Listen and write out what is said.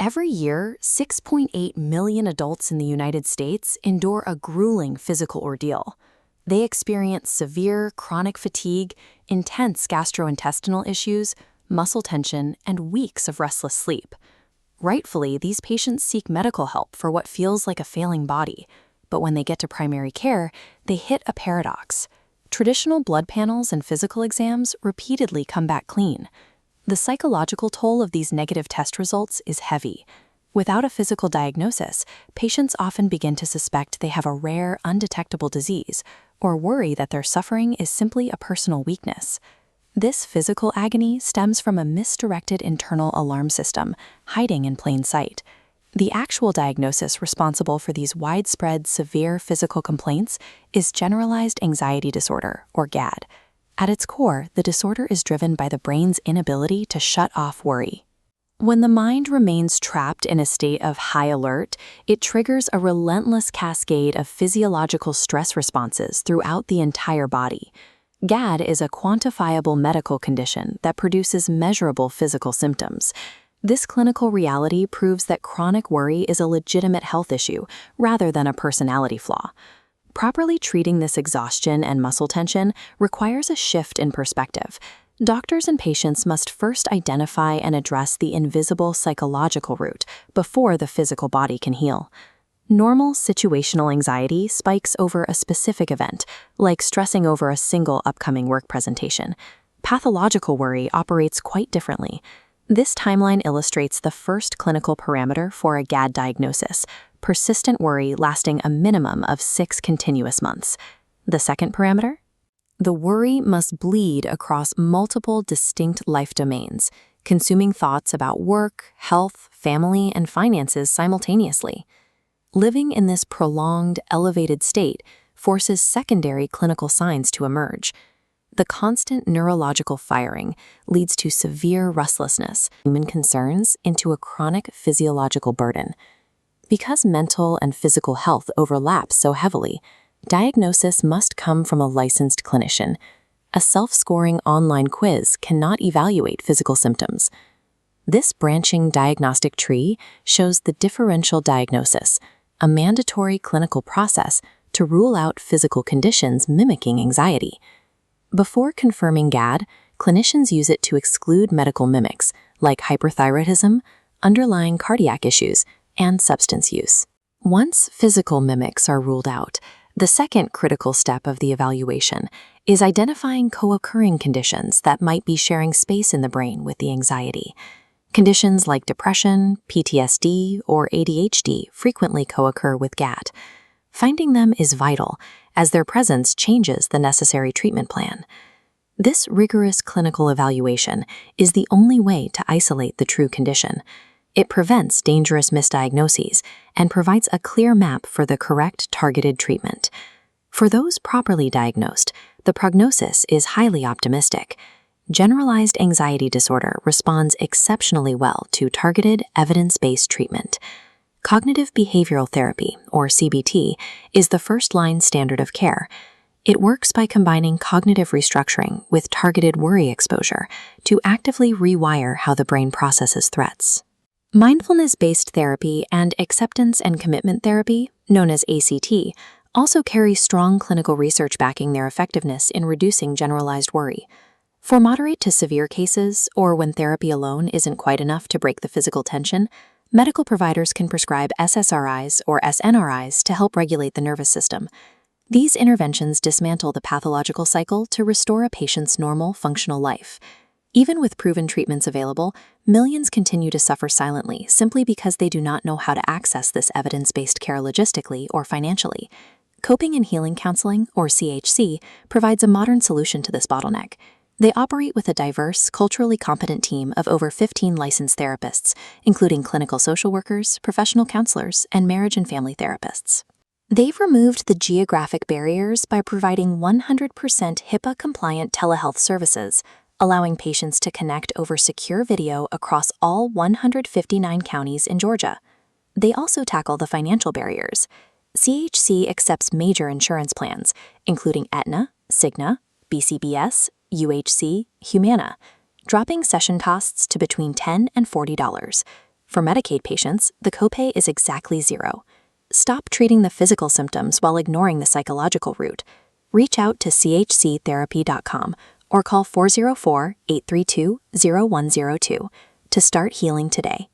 Every year, 6.8 million adults in the United States endure a grueling physical ordeal. They experience severe chronic fatigue, intense gastrointestinal issues, muscle tension, and weeks of restless sleep. Rightfully, these patients seek medical help for what feels like a failing body. But when they get to primary care, they hit a paradox. Traditional blood panels and physical exams repeatedly come back clean. The psychological toll of these negative test results is heavy. Without a physical diagnosis, patients often begin to suspect they have a rare, undetectable disease, or worry that their suffering is simply a personal weakness. This physical agony stems from a misdirected internal alarm system, hiding in plain sight. The actual diagnosis responsible for these widespread, severe physical complaints is Generalized Anxiety Disorder, or GAD. At its core, the disorder is driven by the brain's inability to shut off worry. When the mind remains trapped in a state of high alert, it triggers a relentless cascade of physiological stress responses throughout the entire body. GAD is a quantifiable medical condition that produces measurable physical symptoms. This clinical reality proves that chronic worry is a legitimate health issue rather than a personality flaw. Properly treating this exhaustion and muscle tension requires a shift in perspective. Doctors and patients must first identify and address the invisible psychological root before the physical body can heal. Normal situational anxiety spikes over a specific event, like stressing over a single upcoming work presentation. Pathological worry operates quite differently. This timeline illustrates the first clinical parameter for a GAD diagnosis: persistent worry lasting a minimum of 6 continuous months. The second parameter? The worry must bleed across multiple distinct life domains, consuming thoughts about work, health, family, and finances simultaneously. Living in this prolonged, elevated state forces secondary clinical signs to emerge. The constant neurological firing leads to severe restlessness, human concerns into a chronic physiological burden. Because mental and physical health overlap so heavily, diagnosis must come from a licensed clinician. A self-scoring online quiz cannot evaluate physical symptoms. This branching diagnostic tree shows the differential diagnosis, a mandatory clinical process to rule out physical conditions mimicking anxiety. Before confirming GAD, clinicians use it to exclude medical mimics like hyperthyroidism, underlying cardiac issues, and substance use. Once physical mimics are ruled out, the second critical step of the evaluation is identifying co-occurring conditions that might be sharing space in the brain with the anxiety. Conditions like depression, PTSD, or ADHD frequently co-occur with GAD. Finding them is vital, as their presence changes the necessary treatment plan. This rigorous clinical evaluation is the only way to isolate the true condition. It prevents dangerous misdiagnoses and provides a clear map for the correct targeted treatment. For those properly diagnosed, the prognosis is highly optimistic. Generalized anxiety disorder responds exceptionally well to targeted, evidence-based treatment. Cognitive behavioral therapy, or CBT, is the first-line standard of care. It works by combining cognitive restructuring with targeted worry exposure to actively rewire how the brain processes threats. Mindfulness-based therapy and acceptance and commitment therapy, known as ACT, also carry strong clinical research backing their effectiveness in reducing generalized worry. For moderate to severe cases, or when therapy alone isn't quite enough to break the physical tension, medical providers can prescribe SSRIs or SNRIs to help regulate the nervous system. These interventions dismantle the pathological cycle to restore a patient's normal, functional life. Even with proven treatments available, millions continue to suffer silently simply because they do not know how to access this evidence-based care logistically or financially. Coping and Healing Counseling, or CHC, provides a modern solution to this bottleneck. They operate with a diverse, culturally competent team of over 15 licensed therapists, including clinical social workers, professional counselors, and marriage and family therapists. They've removed the geographic barriers by providing 100% HIPAA-compliant telehealth services, allowing patients to connect over secure video across all 159 counties in Georgia. They also tackle the financial barriers. CHC accepts major insurance plans, including Aetna, Cigna, BCBS, UHC, Humana, dropping session costs to between $10 and $40. For Medicaid patients, the copay is exactly zero. Stop treating the physical symptoms while ignoring the psychological root. Reach out to chctherapy.com or call 404-832-0102 to start healing today.